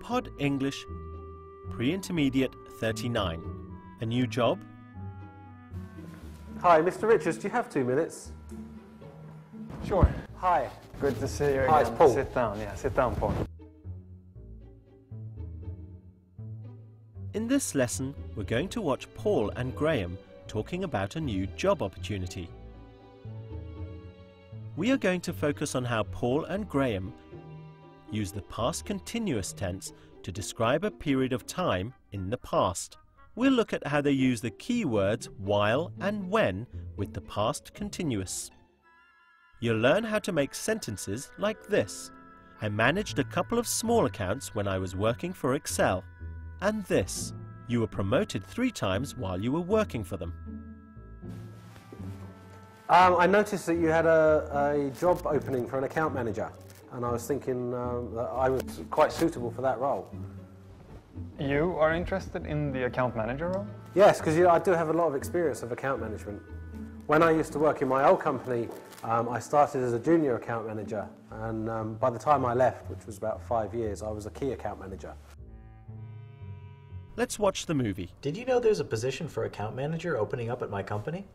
Pod English Pre-Intermediate 39. A new job? Hi, Mr. Richards, do you have 2 minutes? Sure. Hi. Good to see you again. Hi, it's Paul. Sit down, yeah, sit down, Paul. In this lesson, we're going to watch Paul and Graham talking about a new job opportunity. We are going to focus on how Paul and Graham use the past continuous tense to describe a period of time in the past. We'll look at how they use the keywords while and when with the past continuous. You'll learn how to make sentences like this. I managed a couple of small accounts when I was working for Excel. And this. You were promoted 3 times while you were working for them. I noticed that you had a job opening for an account manager, and I was thinking that I was quite suitable for that role. You are interested in the account manager role? Yes, because I do have a lot of experience of account management. When I used to work in my old company, I started as a junior account manager, and by the time I left, which was about 5 years, I was a key account manager. Let's watch the movie. Did you know there's a position for account manager opening up at my company?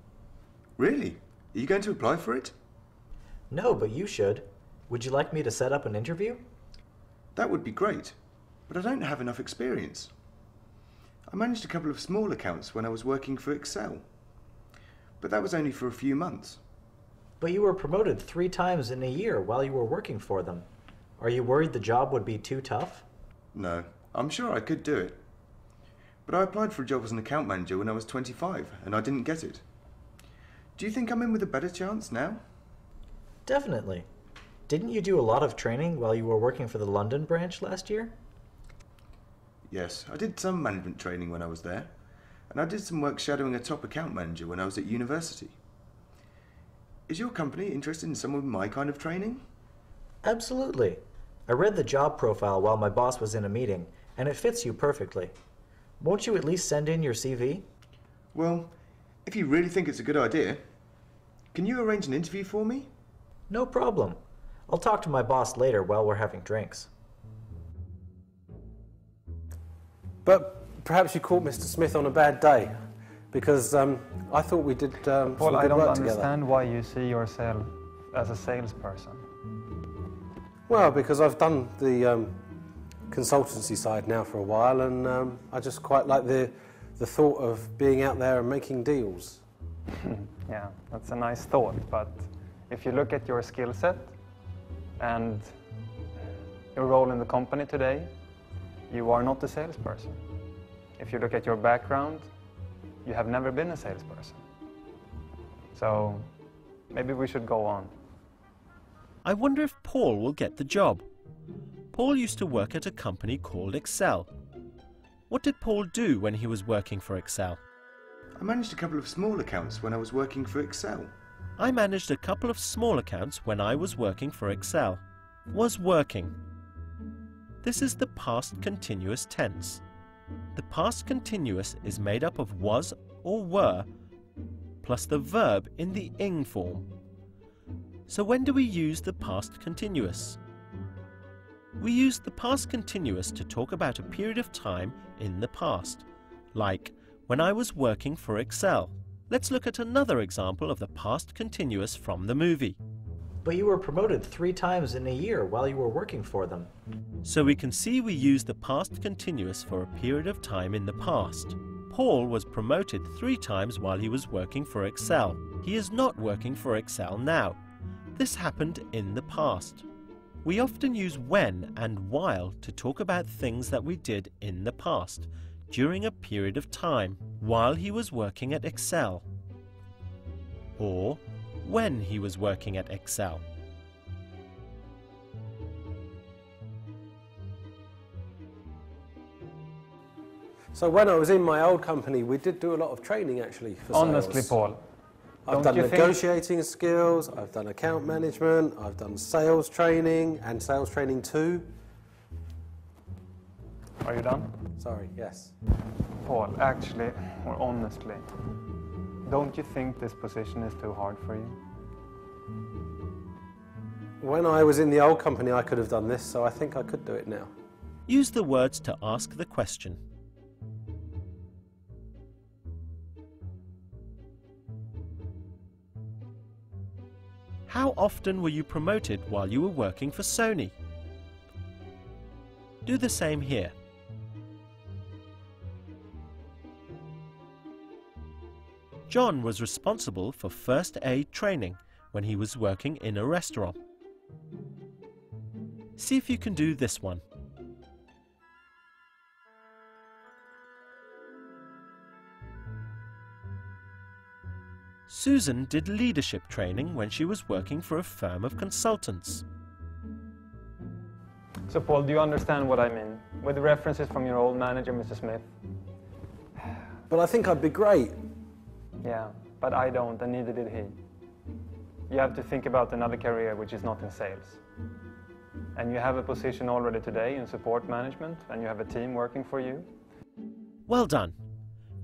Really? Are you going to apply for it? No, but you should. Would you like me to set up an interview? That would be great, but I don't have enough experience. I managed a couple of small accounts when I was working for Excel, but that was only for a few months. But you were promoted 3 times in a year while you were working for them. Are you worried the job would be too tough? No, I'm sure I could do it. But I applied for a job as an account manager when I was 25, and I didn't get it. Do you think I'm in with a better chance now? Definitely. Didn't you do a lot of training while you were working for the London branch last year? Yes, I did some management training when I was there, and I did some work shadowing a top account manager when I was at university. Is your company interested in someone with my kind of training? Absolutely. I read the job profile while my boss was in a meeting, and it fits you perfectly. Won't you at least send in your CV? Well, if you really think it's a good idea, can you arrange an interview for me? No problem. I'll talk to my boss later while we're having drinks. But perhaps you caught Mr. Smith on a bad day, because I thought we did some Paul, I good don't work together. understand why you see yourself as a salesperson. Well, because I've done the consultancy side now for a while, and I just quite like the thought of being out there and making deals. Yeah, that's a nice thought, but if you look at your skill set and your role in the company today, you are not a salesperson. If you look at your background, you have never been a salesperson. So maybe we should go on. I wonder if Paul will get the job. Paul used to work at a company called Excel. What did Paul do when he was working for Excel? I managed a couple of small accounts when I was working for Excel. I managed a couple of small accounts when I was working for Excel. Was working. This is the past continuous tense. The past continuous is made up of was or were plus the verb in the ing form. So when do we use the past continuous? We use the past continuous to talk about a period of time in the past, like when I was working for Excel. Let's look at another example of the past continuous from the movie. But you were promoted 3 times in a year while you were working for them. So we can see we use the past continuous for a period of time in the past. Paul was promoted 3 times while he was working for Excel. He is not working for Excel now. This happened in the past. We often use when and while to talk about things that we did in the past, during a period of time, while he was working at Excel, or when he was working at Excel. So when I was in my old company, we did do a lot of training actually for sales. Honestly, Paul, I've done negotiating skills, I've done account management, I've done sales training and sales training too. Are you done? Sorry, yes. Paul, actually, or honestly, don't you think this position is too hard for you? When I was in the old company, I could have done this, so I think I could do it now. Use the words to ask the question. How often were you promoted while you were working for Sony? Do the same here. John was responsible for first aid training when he was working in a restaurant. See if you can do this one. Susan did leadership training when she was working for a firm of consultants. So Paul, do you understand what I mean? With the references from your old manager, Mr. Smith? But I think I'd be great. Yeah, but I don't, and neither did he. You have to think about another career which is not in sales. And you have a position already today in support management, and you have a team working for you. Well done.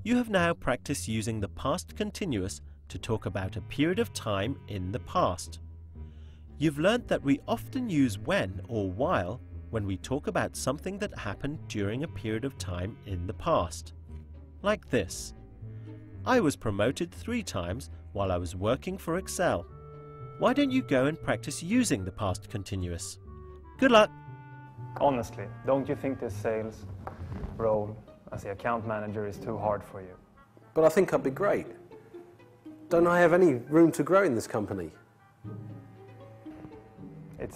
You have now practiced using the past continuous to talk about a period of time in the past. You've learnt that we often use when or while when we talk about something that happened during a period of time in the past. Like this. I was promoted 3 times while I was working for Excel. Why don't you go and practice using the past continuous? Good luck! Honestly, don't you think this sales role as the account manager is too hard for you? But I think I'd be great. Don't I have any room to grow in this company?